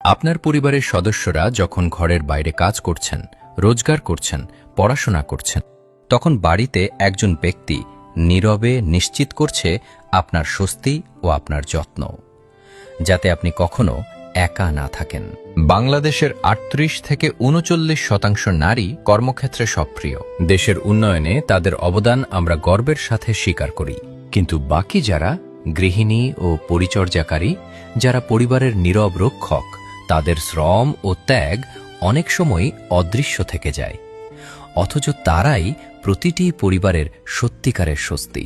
আপনার পরিবারের সদস্যরা যখন ঘরের বাইরে কাজ করছেন, রোজগার করছেন, পড়াশোনা করছেন, তখন বাড়িতে একজন ব্যক্তি নীরবে নিশ্চিত করছে আপনার স্বস্তি ও আপনার যত্ন, যাতে আপনি কখনো একা না থাকেন। বাংলাদেশের ৩৮ থেকে ৩৯% নারী কর্মক্ষেত্রে সক্রিয়। দেশের উন্নয়নে তাদের অবদান আমরা গর্বের সাথে স্বীকার করি। কিন্তু বাকি যারা গৃহিণী ও পরিচর্যাকারী, যারা পরিবারের নীরব রক্ষক, তাদের শ্রম ও ত্যাগ অনেক সময় অদৃশ্য থেকে যায়, অথচ তারাই প্রতিটি পরিবারের সত্যিকারের স্বস্তি।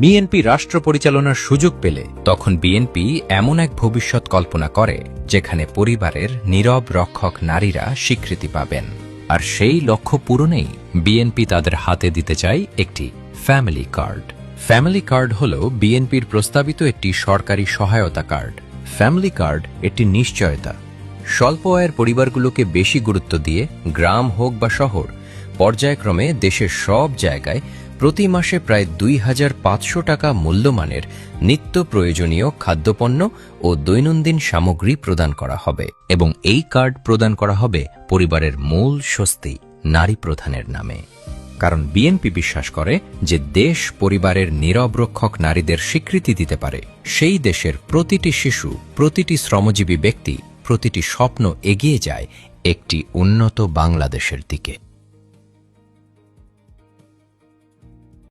বিএনপি রাষ্ট্র পরিচালনার সুযোগ পেলে তখন বিএনপি এমন এক ভবিষ্যৎ কল্পনা করে যেখানে পরিবারের নীরব রক্ষক নারীরা স্বীকৃতি পাবেন। আর সেই লক্ষ্য পূরণেই বিএনপি তাদের হাতে দিতে চায় একটি ফ্যামিলি কার্ড। ফ্যামিলি কার্ড হল বিএনপির প্রস্তাবিত একটি সরকারি সহায়তা কার্ড। ফ্যামিলি কার্ড একটি নিশ্চয়তা। স্বল্প আয়ের পরিবারগুলোকে বেশি গুরুত্ব দিয়ে গ্রাম হোক বা শহর, পর্যায়ক্রমে দেশের সব জায়গায় প্রতি মাসে প্রায় ২৫০০ টাকা মূল্যমানের নিত্য প্রয়োজনীয় খাদ্যপণ্য ও দৈনন্দিন সামগ্রী প্রদান করা হবে, এবং এই কার্ড প্রদান করা হবে পরিবারের মূল স্বস্তি, নারী প্রধানের নামে। কারণ বিএনপি বিশ্বাস করে যে দেশ পরিবারের নীরব রক্ষক নারীদের স্বীকৃতি দিতে পারে, সেই দেশের প্রতিটি শিশু, প্রতিটি শ্রমজীবী ব্যক্তি, প্রতিটি স্বপ্ন এগিয়ে যায় একটি উন্নত বাংলাদেশের দিকে।